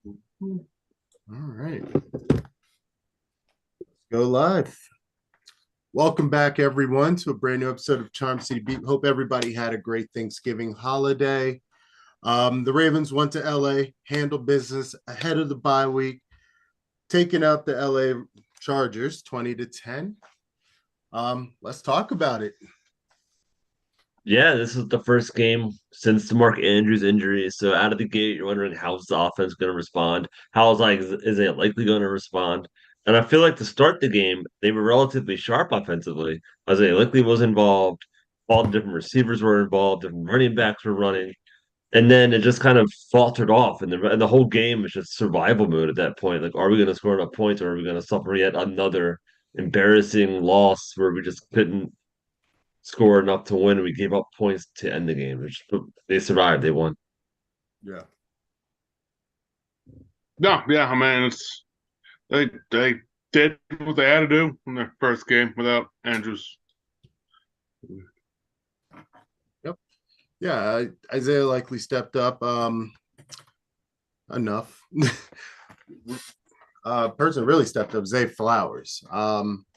All right. Go live. Welcome back, everyone, to a brand new episode of Charm City Beat. Hope everybody had a great Thanksgiving holiday. The Ravens went to LA, handled business ahead of the bye week, taking out the LA Chargers 20-10. Let's talk about it. Yeah, this is the first game since the Mark Andrews injury. So out of the gate, you're wondering how's the offense going to respond? How's is it likely going to respond? And I feel like to start the game, they were relatively sharp offensively. Isaiah Likely was involved, all the different receivers were involved, different running backs were running, and then it just kind of faltered off, and the whole game was just survival mode at that point. Like, are we going to score enough points, or are we going to suffer yet another embarrassing loss where we just couldn't score enough to win, and we gave up points to end the game. They survived. They won. Yeah. No, yeah, I mean they did what they had to do in their first game without Andrews. Yep. Yeah. Isaiah likely stepped up enough. Person really stepped up, Zay Flowers.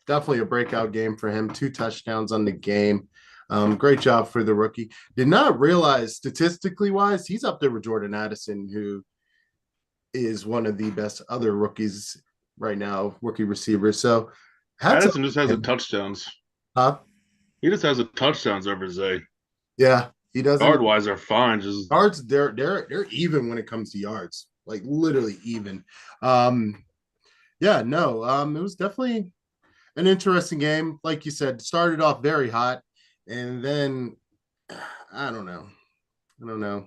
Definitely a breakout game for him. 2 touchdowns on the game. Great job for the rookie. Did not realize statistically wise, he's up there with Jordan Addison, who is one of the best other rookies right now, rookie receivers. So hats Addison up just has to the him. touchdowns. Huh? He just has the touchdowns over Zay. Yeah, he doesn't. Guard wise, they're fine. Just Yards, they're even when it comes to yards, like literally even. Um, yeah, no, it was definitely an interesting game. Like you said, started off very hot, and then I don't know. I don't know.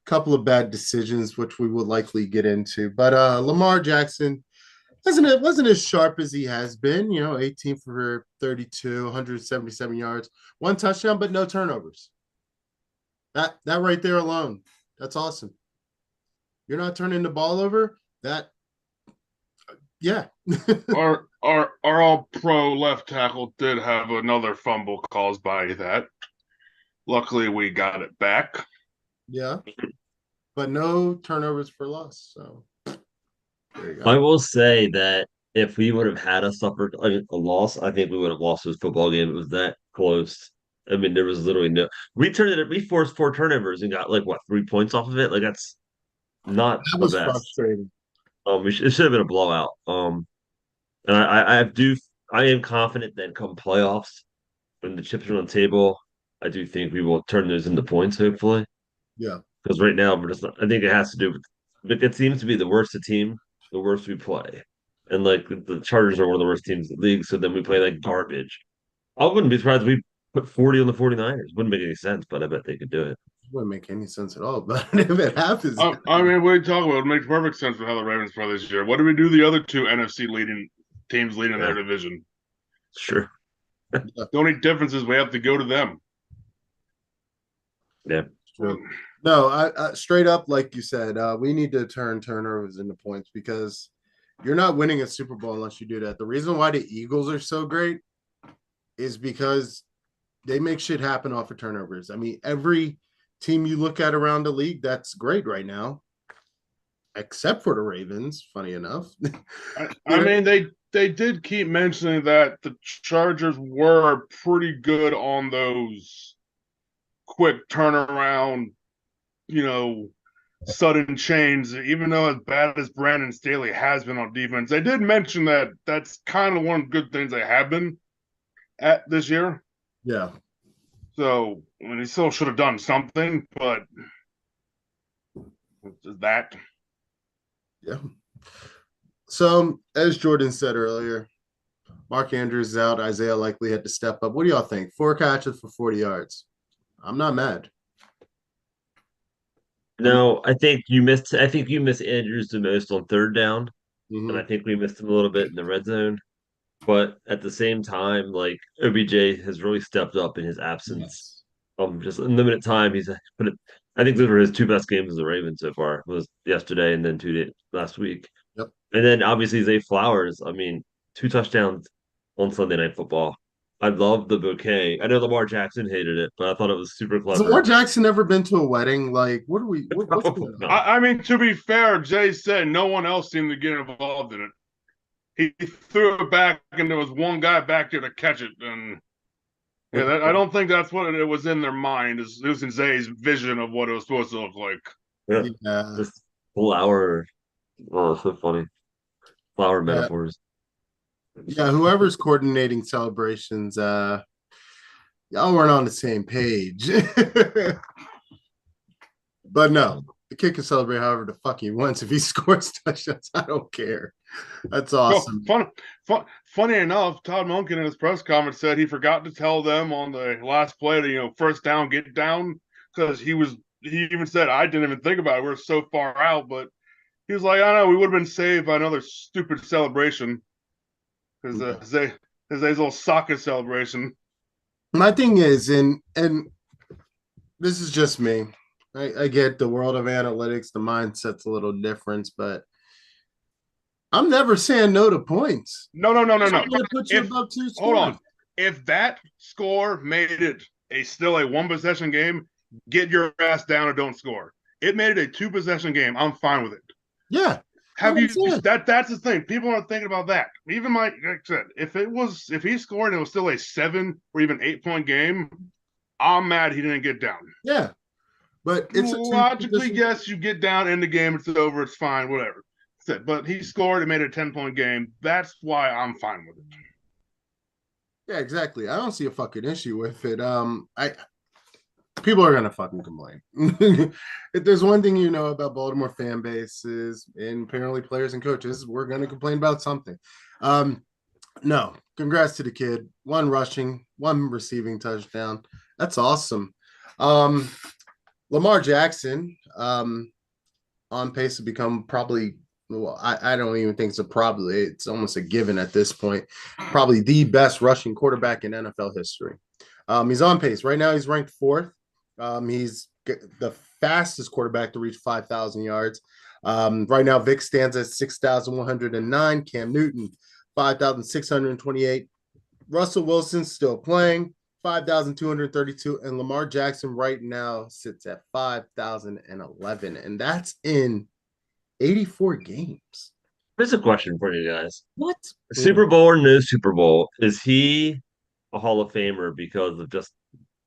Couple of bad decisions, which we will likely get into. But Lamar Jackson wasn't as sharp as he has been. 18 for 32, 177 yards, 1 touchdown, but no turnovers. That right there alone, that's awesome. You're not turning the ball over. That yeah. our all pro left tackle did have another fumble caused by that. Luckily we got it back. Yeah, but no turnovers for loss. So there you I go. will say that if we would have had a suffered a loss, I think we would have lost this football game. It was that close. I mean, there was literally no. We forced 4 turnovers and got like what 3 points off of it. Like that's not That the was best. frustrating. It should have been a blowout. And I am confident that come playoffs, when the chips are on the table, I do think we will turn those into points, hopefully. Yeah. Because right now we're just not, I think it has to do with it seems to be the worse the team, the worse we play. And like the Chargers are one of the worst teams in the league, so then we play like garbage. I wouldn't be surprised if we put 40 on the 49ers. Wouldn't make any sense, but I bet they could do it. Wouldn't make any sense at all. But if it happens, I mean, what are you talking about? It makes perfect sense for how the Ravens play this year. What do we do the other two NFC leading teams leading Yeah, their division? sure. yeah, The only difference is we have to go to them. Yeah. true. No, I straight up, like you said, we need to turn turnovers into points because you're not winning a Super Bowl unless you do that. The reason why the Eagles are so great is because they make shit happen off of turnovers. I mean, every team you look at around the league, that's great right now, except for the Ravens, funny enough. I mean, they did keep mentioning that the Chargers were pretty good on those quick turnaround, you know, sudden change. Even though as bad as Brandon Staley has been on defense, they did mention that that's kind of one of the good things they have been at this year. Yeah. So I mean, he still should have done something, but that Yeah. So, as Jordan said earlier, Mark Andrews is out. Isaiah likely had to step up. What do y'all think? 4 catches for 40 yards. I'm not mad. I mean, No, I think you missed. I think you missed Andrews the most on third down, and I mhm. think we missed him a little bit in the red zone. But at the same time, like OBJ has really stepped up in his absence. Yes. Just in limited time, he's put it. I think those were his 2 best games as a Raven so far. Was yesterday and then 2 days last week, Yep. and then obviously Zay Flowers. I mean, 2 touchdowns on Sunday Night Football. I love the bouquet. I know Lamar Jackson hated it, but I thought it was super Has Lamar clever. Jackson never been to a wedding? Like, what are we? What's Oh, going on? God. I mean, to be fair, Jay said no one else seemed to get involved in it. He threw it back, and there was one guy back there to catch it. And yeah, I don't think that's what it was in their mind. It was in Zay's vision of what it was supposed to look like. Yeah. Yeah, Just flower. Oh, so funny. Flower yeah, metaphors. yeah. Whoever's coordinating celebrations, y'all weren't on the same page. But no, the kid can celebrate however the fuck he wants. If he scores touchdowns, I don't care. That's Well, awesome. funny enough, Todd Monken in his press conference said he forgot to tell them on the last play to first down, get down, because he even said I didn't even think about it. We're so far out, but he was like, I know we would have been saved by another stupid celebration because his little soccer celebration. My thing is, and this is just me. I get the world of analytics, the mindset's a little different, but I'm never saying no to points. No. To put you If above two hold scores. on, if that score made it still a one possession game, get your ass down and don't score. It made it a two possession game. I'm fine with it. Yeah. Have you that's the thing. People aren't thinking about that. Even like I said, if he scored and it was still a 7 or even 8 point game, I'm mad he didn't get down. Yeah. But it's logically, yes, you get down in the game, it's over, it's fine, whatever. But he scored and made it a 10-point game. That's why I'm fine with it. Yeah, exactly. I don't see a fucking issue with it. People are gonna fucking complain. If there's one thing you know about Baltimore fan bases and apparently players and coaches, we're gonna complain about something. No, congrats to the kid. One rushing, one receiving touchdown. That's awesome. Lamar Jackson, on pace to become probably, well, I don't even think it's a probably, it's almost a given at this point, probably the best rushing quarterback in NFL history. He's on pace. Right now, he's ranked fourth. He's the fastest quarterback to reach 5,000 yards. Right now, Vic stands at 6,109. Cam Newton, 5,628. Russell Wilson still playing, 5,232. And Lamar Jackson right now sits at 5,011. And that's in 84 games. Here's a question for you guys. What? Super Bowl or no Super Bowl, is he a Hall of Famer because of just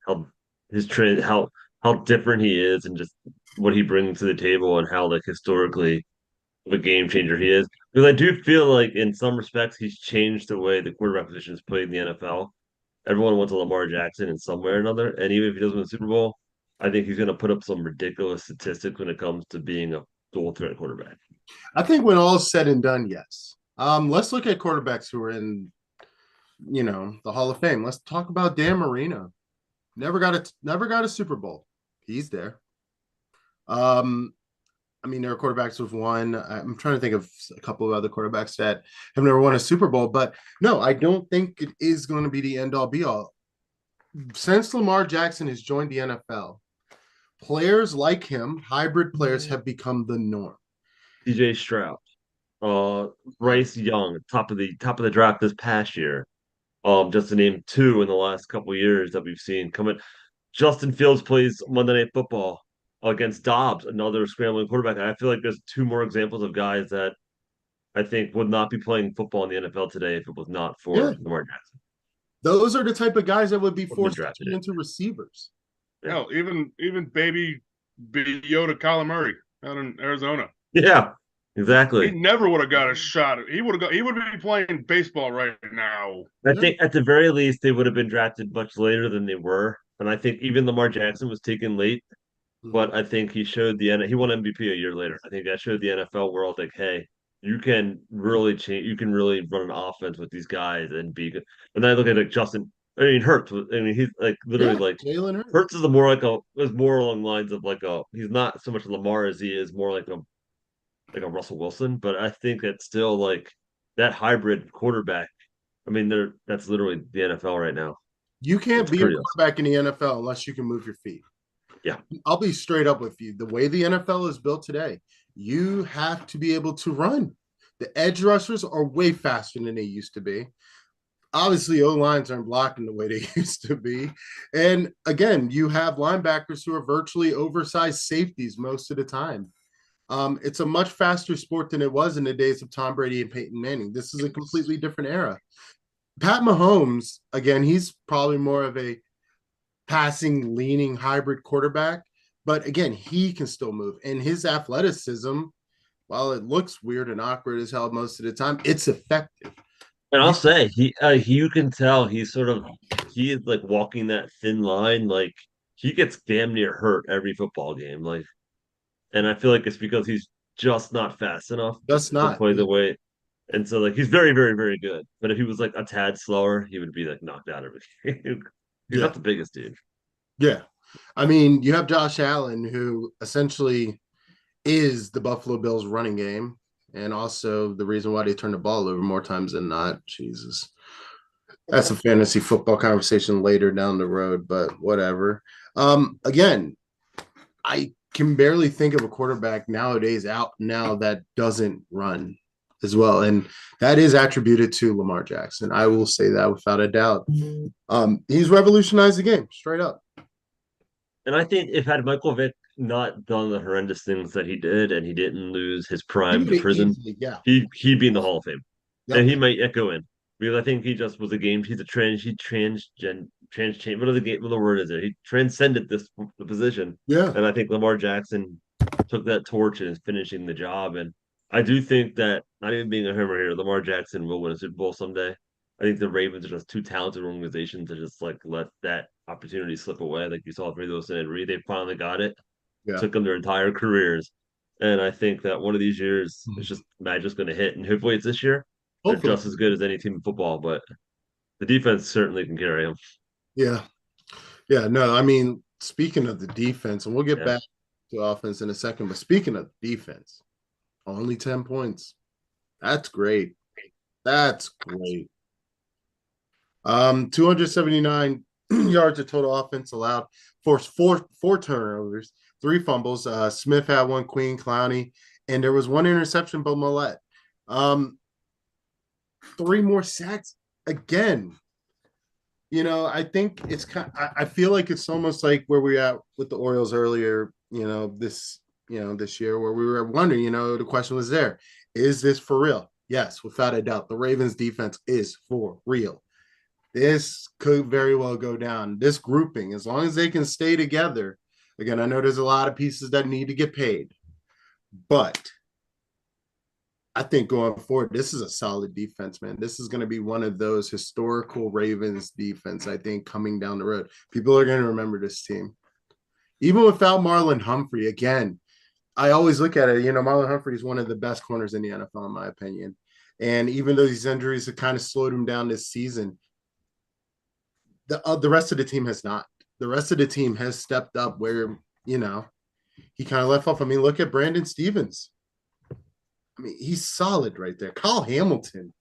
how his trend, how different he is, and just what he brings to the table, and how like historically of a game changer he is? Because I do feel like in some respects he's changed the way the quarterback position is played in the NFL. Everyone wants a Lamar Jackson in some way or another, and even if he doesn't win the Super Bowl, I think he's going to put up some ridiculous statistics when it comes to being a dual threat quarterback. I think when all is said and done, yes. Let's look at quarterbacks who are in, the Hall of Fame. Let's talk about Dan Marino. Never got a Super Bowl. He's there. I mean, there are quarterbacks who've won. I'm trying to think of a couple of other quarterbacks that have never won a Super Bowl, but no, I don't think it is going to be the end all be all. Since Lamar Jackson has joined the NFL, players like him, hybrid players, have become the norm. DJ Stroud, Bryce Young, top of the draft this past year. Just to name two in the last couple of years that we've seen coming. Justin Fields plays Monday Night Football against Dobbs, another scrambling quarterback. I feel like there's two more examples of guys that I think would not be playing football in the NFL today if it was not for Lamar Jackson. Those are the type of guys that would be forced to turn into receivers. Yeah. Hell, even baby Yoda Kyler Murray out in Arizona. Yeah, exactly. He never would have got a shot. He would be playing baseball right now. I think at the very least they would have been drafted much later than they were. And I think even Lamar Jackson was taken late. But I think he showed he won MVP a year later. I think that showed the NFL world like, hey, you can really change, you can really run an offense with these guys and be good. And then I look at like Justin, Hurts. He's like literally like Jalen Hurts is more along the lines of he's not so much Lamar as he is more like a Russell Wilson. But I think that's still like that hybrid quarterback. I mean, that's literally the NFL right now. You can't be a quarterback in the NFL unless you can move your feet. Yeah. I'll be straight up with you. The way the NFL is built today, you have to be able to run. The edge rushers are way faster than they used to be. obviously O-lines aren't blocking the way they used to be. And again, you have linebackers who are virtually oversized safeties most of the time. It's a much faster sport than it was in the days of Tom Brady and Peyton Manning. This is a completely different era. Pat Mahomes, again, he's probably more of a passing, leaning hybrid quarterback. But again, he can still move. And his athleticism, while it looks weird and awkward as hell most of the time, it's effective. And I'll say you can tell he is like walking that thin line. Like he gets damn near hurt every football game. Like, and I feel like it's because he's just not fast enough That's to not. play the way. And so like he's very, very, very good. But if he was like a tad slower, he would be like knocked out every game. He's Yeah. not the biggest dude. Yeah. I mean, you have Josh Allen, who essentially is the Buffalo Bills running game, and also the reason why they turn the ball over more times than not. Jesus. That's a fantasy football conversation later down the road, but whatever. Again, I can barely think of a quarterback nowadays out now that doesn't run as well. And that is attributed to Lamar Jackson. I will say that without a doubt. He's revolutionized the game straight up. And I think if had Michael Vick not done the horrendous things that he did and he didn't lose his prime to prison, Easily, yeah. he'd be in the Hall of Fame. Yep. And he might echo in. Because I think he just was a game. He's a what the word is it? He transcended the position. Yeah. And I think Lamar Jackson took that torch and is finishing the job. And I do think that not even being a homer here, Lamar Jackson will win a Super Bowl someday. I think the Ravens are just too talented organization to just like let that opportunity slip away. Like you saw with Wilson and Reed, they finally got it. Yeah. Took them their entire careers. And I think that one of these years it's just magic's gonna hit. And hopefully it's this year. They're just as good as any team in football, but the defense certainly can carry them. Yeah. Yeah. No, I mean, speaking of the defense, and we'll get back to offense in a second, but speaking of defense, only 10 points. That's great. That's great. 279 yards of total offense allowed, forced four turnovers, 3 fumbles. Smith had 1, Queen, Clowney, and there was 1 interception by Millette. 3 more sacks again. You know, I think it's I feel like it's almost like where we at with the Orioles earlier, this year, where we were wondering, the question was there, is this for real? Yes, without a doubt. The Ravens defense is for real. This could very well go down. This grouping, as long as they can stay together. Again, I know there's a lot of pieces that need to get paid, but I think going forward, this is a solid defense, man. This is going to be one of those historical Ravens defense, I think, coming down the road. People are going to remember this team. Even without Marlon Humphrey, again, I always look at it, Marlon Humphrey is one of the best corners in the NFL, in my opinion. And even though these injuries have kind of slowed him down this season, the rest of the team has not. The rest of the team has stepped up where, he kind of left off. I mean, look at Brandon Stevens. I mean, he's solid right there. Kyle Hamilton,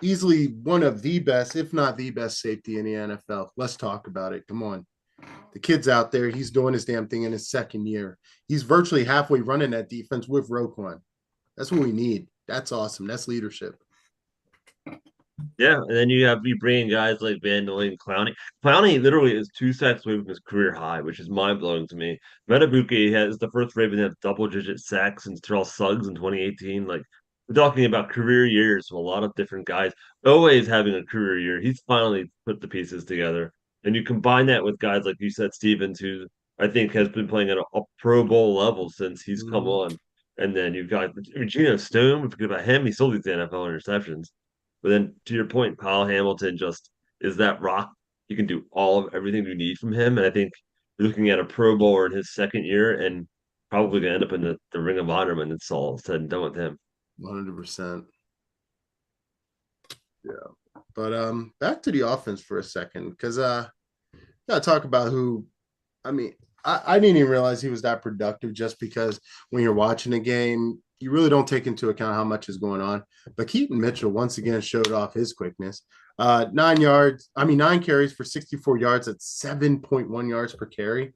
easily one of the best, if not the best safety in the NFL. Let's talk about it. Come on. The kid's out there. He's doing his damn thing in his second year. He's virtually halfway running that defense with Roquan. That's what we need. That's awesome. That's leadership. Yeah, and then you bring guys like Van Noy and Clowney. Clowney literally is 2 sacks away from his career high, which is mind blowing to me. Metabuke is the first Raven to have double-digit sacks since Terrell Suggs in 2018. Like we're talking about career years with a lot of different guys always having a career year. He's finally put the pieces together, and you combine that with guys like you said, Stevens, who I think has been playing at a Pro Bowl level since he's come on. And then you've got Geno Stone. We forget about him. He still leads the NFL interceptions. But then to your point, Kyle Hamilton just is that rock. You can do all of everything you need from him. And I think you're looking at a Pro Bowler in his second year and probably gonna end up in the Ring of Honor when it's all said and done with him. 100%. Yeah. But back to the offense for a second, because gotta talk about who I didn't even realize he was that productive, just because when you're watching a game, you really don't take into account how much is going on. But Keaton Mitchell once again showed off his quickness. 9 carries for 64 yards at 7.1 yards per carry.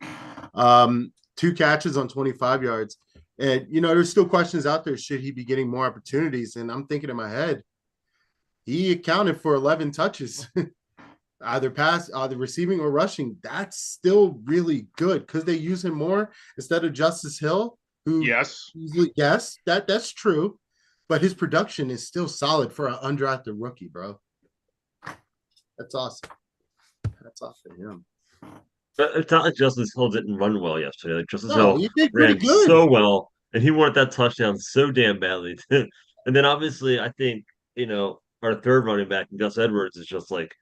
2 catches on 25 yards. And, there's still questions out there. Should he be getting more opportunities? And I'm thinking in my head, He accounted for 11 touches, either receiving or rushing. That's still really good because they use him more instead of Justice Hill, who Yes. usually, yes, that's true, but his production is still solid for an undrafted rookie, bro. That's awesome. That's awesome. Yeah. But it's not like Justice Hill didn't run well yesterday. Like Justice No, Hill he did pretty ran good. so well, and he wanted that touchdown so damn badly. And then obviously, I think our third running back, Gus Edwards, is just like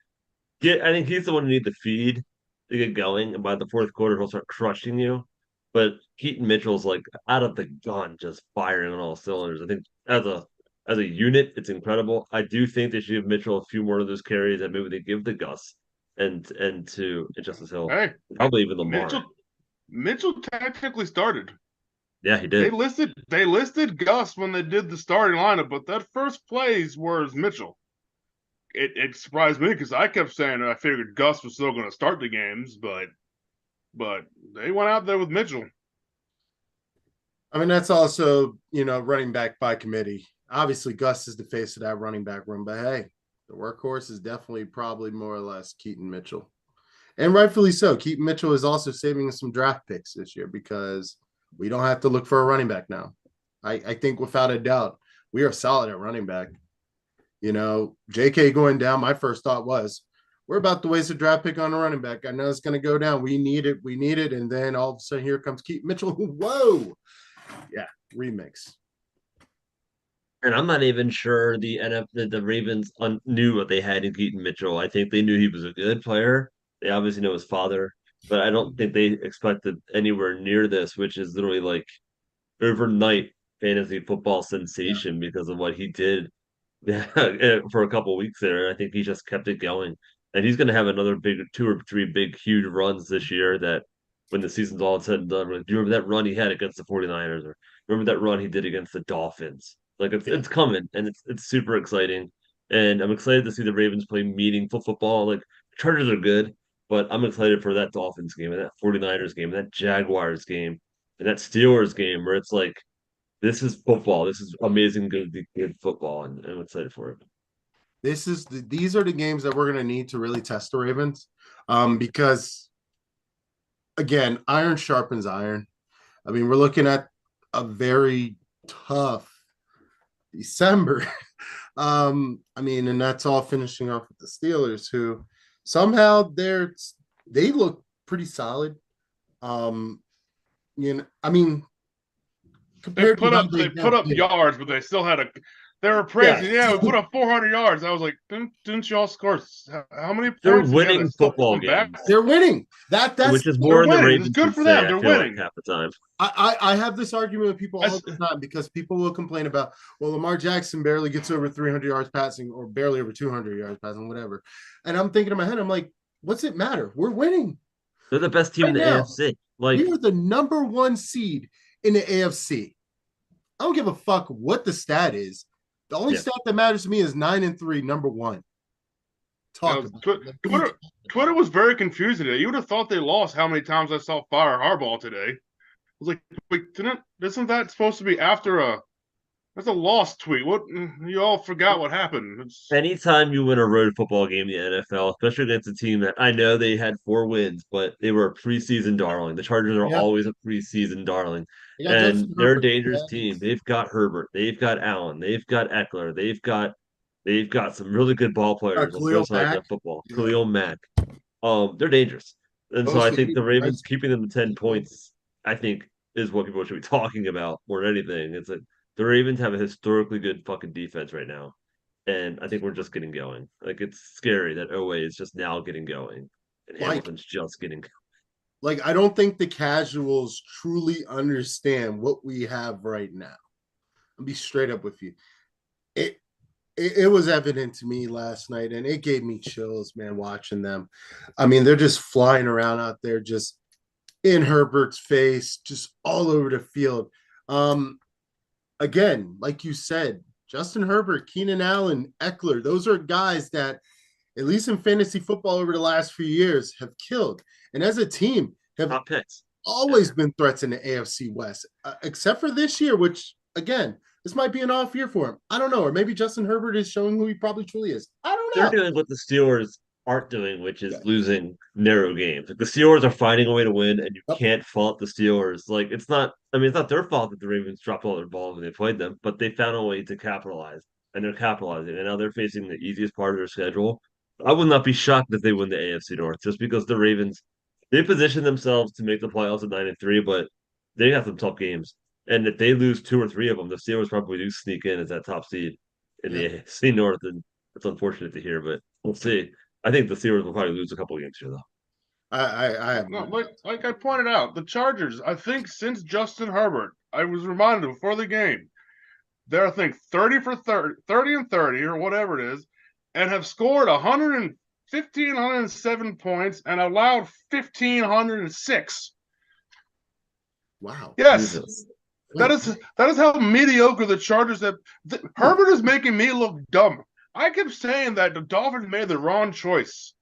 I think he's the one who need the feed to get going, and by the fourth quarter, he'll start crushing you. But Keaton Mitchell's like out of the gun, just firing on all cylinders. I think as a unit, it's incredible. I do think they should give Mitchell a few more of those carries, and maybe they give the Gus and to Justice Hill, Hey, probably even Lamar. Mitchell technically started. Yeah, he They did. listed Gus when they did the starting lineup, but that first plays was Mitchell. It surprised me because I kept saying I figured Gus was still going to start the games, but they went out there with Mitchell. I mean, that's also, running back by committee. Obviously, Gus is the face of that running back room, but hey, the workhorse is definitely probably more or less Keaton Mitchell. And rightfully so. Keaton Mitchell is also saving us some draft picks this year because we don't have to look for a running back now. I think without a doubt, we are solid at running back. JK going down, my first thought was, we're about to waste a draft pick on a running back. I know it's going to go down. We need it. And then all of a sudden, here comes Keaton Mitchell. Whoa. Yeah, remix. And I'm not even sure the Ravens knew what they had in Keaton Mitchell. I think they knew he was a good player. They obviously know his father, but I don't think they expected anywhere near this, which is literally like overnight fantasy football sensation because of what he did for a couple of weeks there. I think he just kept it going. And he's going to have another big 2 or 3 big, huge runs this year that when the season's all said and done, like, do you remember that run he had against the 49ers? Or remember that run he did against the Dolphins? Like it's coming and it's super exciting. And I'm excited to see the Ravens play meaningful football. Like Chargers are good, but I'm excited for that Dolphins game and that 49ers game, and that Jaguars game, and that Steelers game where it's like this is football. This is amazing good football, and I'm excited for it. These are the games that we're going to need to really test the Ravens, because again, iron sharpens iron. I mean, we're looking at a very tough December. I mean, and that's all finishing off with the Steelers, who somehow they look pretty solid. I mean, They compared put to how up yards, but they still had they were praising. Yeah, we put up 400 yards. I was like, didn't y'all score how many points? They're winning football games. They're winning. That's which is more than the Ravens. It's good for them. They're winning half the time. I have this argument with people all the time because people will complain about, well, Lamar Jackson barely gets over 300 yards passing or barely over 200 yards passing, whatever. And I'm thinking in my head, I'm like, what's it matter? We're winning. They're the best team in the AFC. Like we are the number 1 seed in the AFC. I don't give a fuck what the stat is. The only stat that matters to me is 9-3, number 1. Twitter was very confusing today. You would have thought they lost. How many times I saw fire Harbaugh today? I was like, wait, isn't that supposed to be after that's a lost tweet? What, you all forgot what happened? Anytime you win a road football game in the NFL, especially against a team that I know they had 4 wins, but they were a preseason darling. The Chargers are always a preseason darling. And they're a dangerous team. They've got Herbert, they've got Allen, they've got Eckler, they've got some really good ball players on both sides of football. Khalil Mack. They're dangerous. And so I think the Ravens keeping them to 10 points, I think, is what people should be talking about more than anything. It's like the Ravens have a historically good fucking defense right now. And I think we're just getting going. Like, it's scary that OA is just now getting going. And Hamilton's just getting going. Like, I don't think the casuals truly understand what we have right now. I'll be straight up with you. It was evident to me last night, and it gave me chills, man, watching them. I mean, they're just flying around out there, just in Herbert's face, just all over the field. Again, like you said, Justin Herbert, Keenan Allen, Eckler, those are guys that, at least in fantasy football over the last few years, have killed. And as a team, have always been threats in the AFC West, except for this year, which, again, This might be an off year for him. I don't know. Or maybe Justin Herbert is showing who he probably truly is. I don't They're know. doing what the Steelers aren't doing, which is losing narrow games. Like the Steelers are finding a way to win, and you Yep. can't fault the Steelers. Like it's not. I mean, it's not their fault that the Ravens dropped all their balls when they played them, but they found a way to capitalize, and they're capitalizing. And now they're facing the easiest part of their schedule. I would not be shocked if they win the AFC North, just because the Ravens they position themselves to make the playoffs at 9-3, but they have some tough games. And if they lose two or three of them, the Steelers probably do sneak in as that top seed in the AFC North, and it's unfortunate to hear, but we'll see. I think the Steelers will probably lose a couple of games here, though. I have No, like I pointed out, the Chargers, I think since Justin Herbert, I was reminded before the game, they're, I think, 30 for 30 and 30 or whatever it is, and have scored 1,507 points and allowed 1,506. Wow. Yes. Jesus. That is how mediocre the Chargers have. Herbert is making me look dumb. I kept saying that the Dolphins made the wrong choice.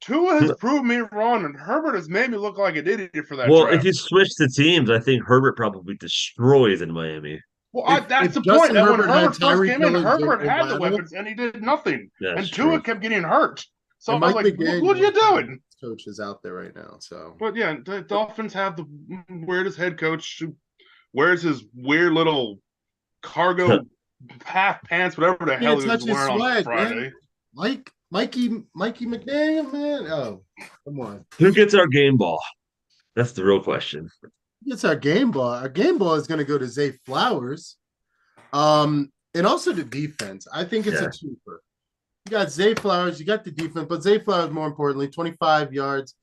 Tua has proved me wrong, and Herbert has made me look like an idiot for that Well, draft. if you switch the teams, I think Herbert probably destroys in Miami. Well, that's the Justin point. And when Herbert had Herbert first Tyreek came in, Hill and Herbert Jalen had the Waddle, weapons, and he did nothing. That's And Tua true. kept getting hurt. So I and was Mike like, McDaniel, what are you doing? coach is out there right now. So, But yeah, the Dolphins have the weirdest head coach who wears his weird little cargo half pants, whatever the hell he was wearing on Friday. Man. Mikey McDaniel, man. Oh, come on. Who gets our game ball? That's the real question. It's our game ball. Our game ball is going to go to Zay Flowers. And also the defense. I think it's a twofer. You got Zay Flowers, you got the defense, but Zay Flowers, more importantly, 25 yards,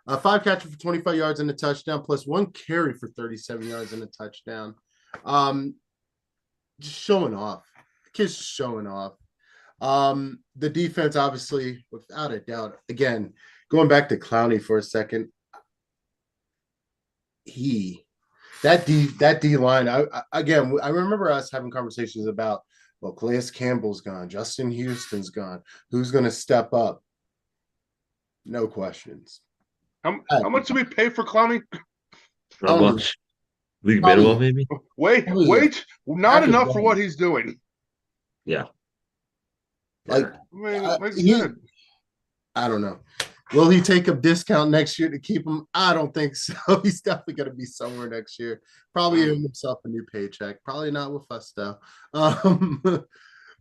5 catches for 25 yards and a touchdown, plus 1 carry for 37 yards and a touchdown. Just showing off. Kid's showing off. The defense, obviously, without a doubt. Again, going back to Clowney for a second, that D line. I remember us having conversations about, well, Calais Campbell's gone, Justin Houston's gone. Who's going to step up? No questions. How much do we pay for Clowney? Not much. League minimum, maybe? Wait. Not enough for what he's doing. Yeah. Like, I don't know. Will he take a discount next year to keep him? I don't think so. He's definitely going to be somewhere next year. Probably earn himself a new paycheck. Probably not with us, though.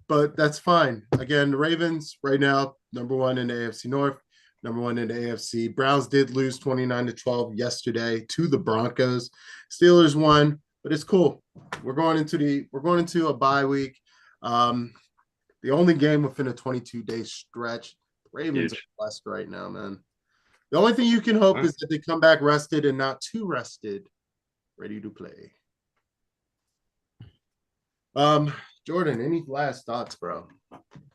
But that's fine. Again, the Ravens right now, number 1 in the AFC North, number 1 in the AFC. Browns did lose 29-12 yesterday to the Broncos. Steelers won, but it's cool. We're going into a bye week. The only game within a 22-day stretch. Ravens are blessed right now, man. The only thing you can hope is that they come back rested and not too rested, ready to play. Jordan, any last thoughts, bro?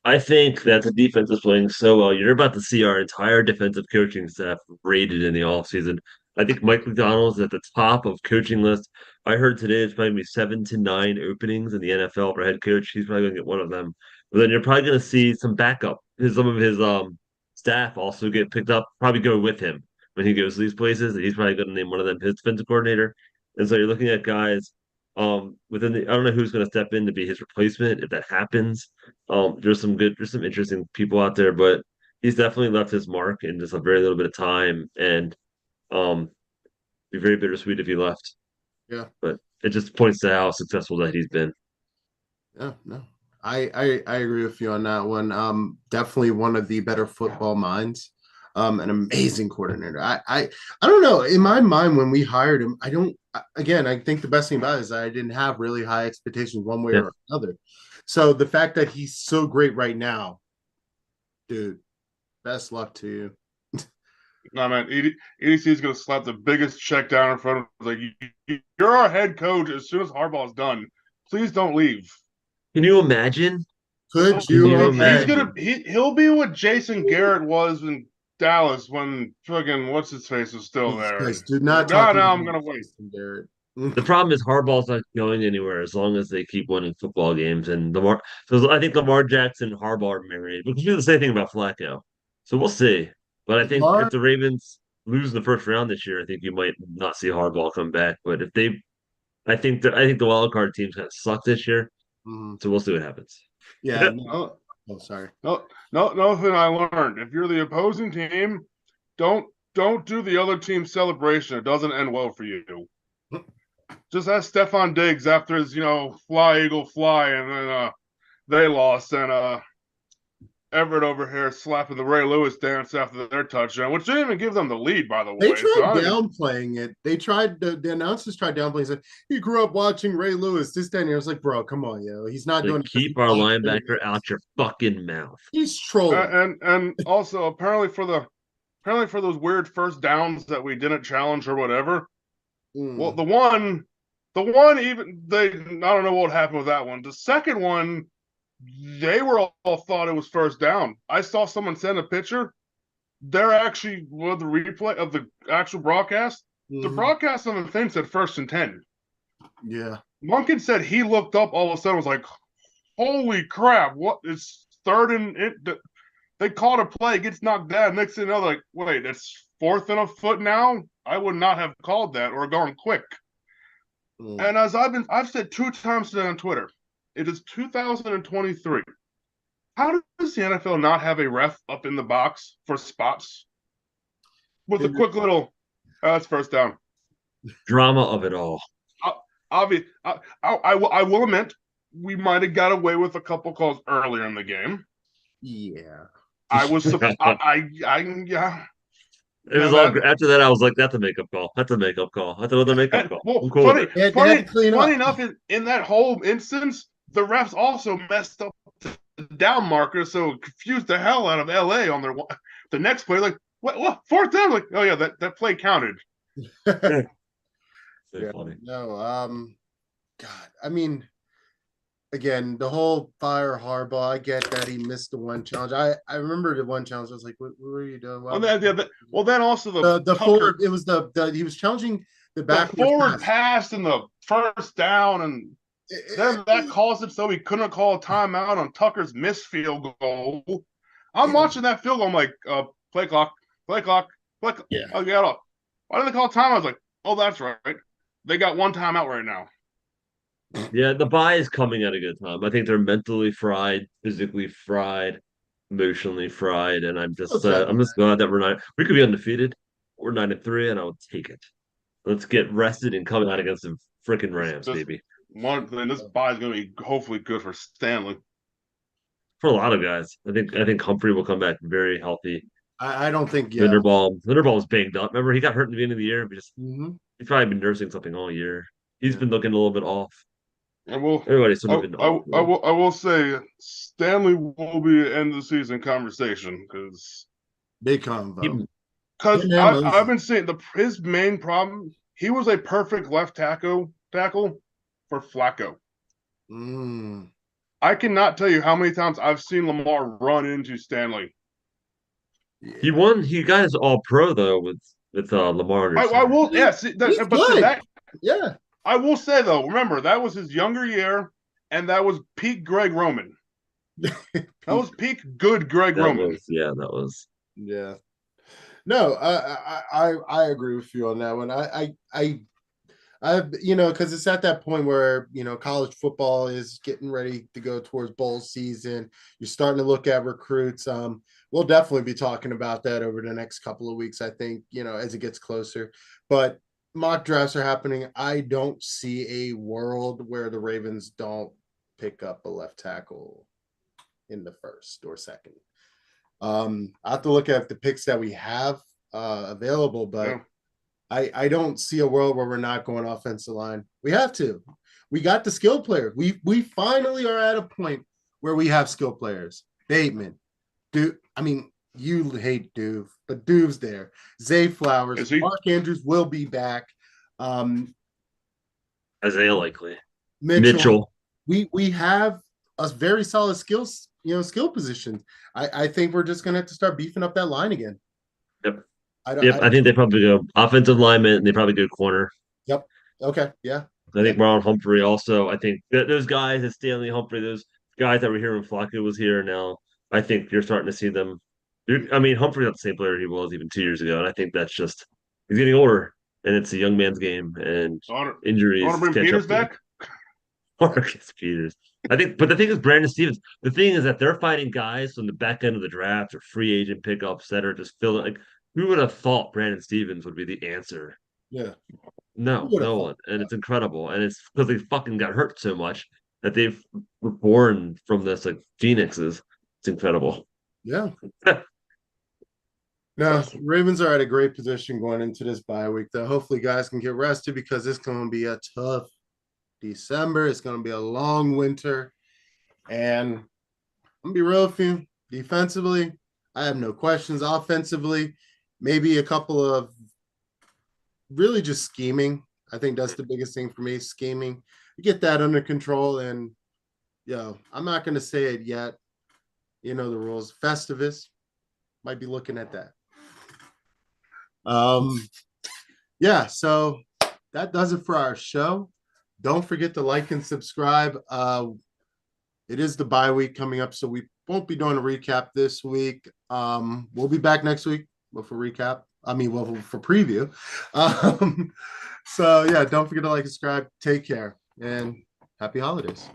I think that the defense is playing so well. You're about to see our entire defensive coaching staff rated in the offseason. I think Mike McDonald is at the top of coaching list. I heard today it's probably going to be 7 to 9 openings in the NFL for head coach. He's probably going to get one of them. But then you're probably going to see some backup. Some of his staff also get picked up, probably go with him when he goes to these places. And he's probably going to name one of them his defensive coordinator. And so you're looking at guys within the, I don't know who's going to step in to be his replacement if that happens. There's some interesting people out there, but he's definitely left his mark in just a very little bit of time, and be very bittersweet if he left. Yeah, but it just points to how successful that he's been. Yeah, no, I agree with you on that one. Definitely one of the better football minds. An amazing coordinator. I don't know. In my mind, when we hired him, I think the best thing about it is I didn't have really high expectations one way or another. So the fact that he's so great right now, dude, best luck to you. No, man, EDC is going to slap the biggest check down in front of him. Like, you're our head coach. As soon as Harbaugh's done, please don't leave. Can you imagine? Could you imagine? He'll be what Jason Garrett was in Dallas when fucking what's his face was still there. Do not talk. Now I'm gonna wait. Garrett. The problem is Harbaugh's not going anywhere as long as they keep winning football games. And I think Lamar Jackson and Harbaugh are married. We can do the same thing about Flacco. So we'll see. But I think if the Ravens lose the first round this year, I think you might not see Harbaugh come back. But if they I think the wild card teams kind of suck this year, Mhm. so we'll see what happens. Yeah. Oh, Oh, sorry. no, nothing I learned. If you're the opposing team, don't do the other team's celebration. It doesn't end well for you. Just ask Stefan Diggs after his, fly eagle fly, and then they lost, and Everett over here slapping the Ray Lewis dance after their touchdown, which didn't even give them the lead, by the way. They tried downplaying it. They tried the announcers tried downplaying. Said he grew up watching Ray Lewis. This day, and I was like, bro, come on, he's not doing. Keep our linebacker out your fucking mouth. He's trolling. And also apparently for those weird first downs that we didn't challenge or whatever. Well, the one even I don't know what happened with that one. The second one, they were all thought it was first down. I saw someone send a picture. They're actually the replay of the actual broadcast. The broadcast on the thing said 1st and 10. Yeah. Monken said he looked up all of a sudden, was like, holy crap, what? It's 3rd and they called a play, gets knocked down. Next thing you know, like, wait, it's 4th and a foot now? I would not have called that or gone quick. And as I've said 2 times today on Twitter, it is 2023. How does the NFL not have a ref up in the box for spots with a quick little, that's first down. Drama of it all. I will admit, we might have got away with a couple calls earlier in the game. Yeah. I was, yeah. It was all after that. I was like, "That's a makeup call. That's a makeup call. That's another makeup call." Well, I'm cool funny enough, in that whole instance, the refs also messed up the down marker, so it confused the hell out of LA on the next play. Like, what 4th down? Like, oh yeah, that play counted. Yeah. Funny. No, God, I mean, again, the whole fire Harbaugh. I get that he missed the one challenge. I remember the one challenge. I was like, what are you doing? Well, then also the forward. It was the he was challenging the forward pass and the first down, and then that caused it so he couldn't call a timeout on Tucker's missed field goal. I'm watching that field goal. I'm like, play clock. Yeah. I got up. Why didn't they call a timeout? I was like, oh, that's right. They got one timeout right now. Yeah, the bye is coming at a good time. I think they're mentally fried, physically fried, emotionally fried, and I'm just glad that we could be undefeated. We're 9-3, and I would take it. Let's get rested and come out against the freaking Rams, baby. This bye is going to be hopefully good for Stanley. For a lot of guys, I think Humphrey will come back very healthy. I don't think Linderbaum's banged up. Remember, he got hurt in the beginning of the year. He's probably been nursing something all year. He's been looking a little bit off. Everybody's sort of been off. I will say Stanley will be an end of the season conversation because big convo. Because I've been seeing his main problem. He was a perfect left tackle for Flacco. I cannot tell you how many times I've seen Lamar run into Stanley. Yeah. He got his All Pro though with Lamar. I will. Yeah. I will say though, remember that was his younger year, and that was peak Greg Roman. That was peak good Greg Roman. That was. Yeah. No, I agree with you on that one. I because it's at that point where college football is getting ready to go towards bowl season. You're starting to look at recruits. We'll definitely be talking about that over the next couple of weeks. I think as it gets closer. But mock drafts are happening. I don't see a world where the Ravens don't pick up a left tackle in the 1st or 2nd. I have to look at the picks that we have available, but I don't see a world where we're not going offensive line. We have to. We got the skill player. We finally are at a point where we have skill players. Bateman, you hate Duve, but Duve's there. Zay Flowers, Mark Andrews will be back. Isaiah likely. Mitchell. We have a very solid skill positions. I think we're just gonna have to start beefing up that line again. Yep. I think they probably go offensive lineman and they probably go corner. Yep. Okay. Yeah. I think Marlon Humphrey also. I think those guys, that Stanley Humphrey, those guys that were here when Flacco was here now, I think you're starting to see them. Humphrey's not the same player he was even 2 years ago, and I think that's just he's getting older. and it's a young man's game, and I want injuries to bring catch Peters up to you. back. Marcus Peters. I think, but the thing is, Brandon Stevens. The thing is that they're fighting guys from the back end of the draft or free agent pickups that are just filling. Like, who would have thought Brandon Stevens would be the answer? Yeah. Who No, would have no thought one, and that? it's incredible, and it's because they fucking got hurt so much that they've were born from this like phoenixes. It's incredible. Yeah. Now, Ravens are at a great position going into this bye week, though. Hopefully, guys can get rested because it's going to be a tough December. It's going to be a long winter. And I'm going to be real with you. Defensively, I have no questions. Offensively, maybe a couple of really just scheming. I think that's the biggest thing for me, scheming. Get that under control. And, I'm not going to say it yet. You know the rules. Festivus might be looking at that. Yeah, so that does it for our show. Don't forget to like and subscribe. It is the bye week coming up, so we won't be doing a recap this week. We'll be back next week for recap. For preview. So yeah, don't forget to like and subscribe. Take care and happy holidays.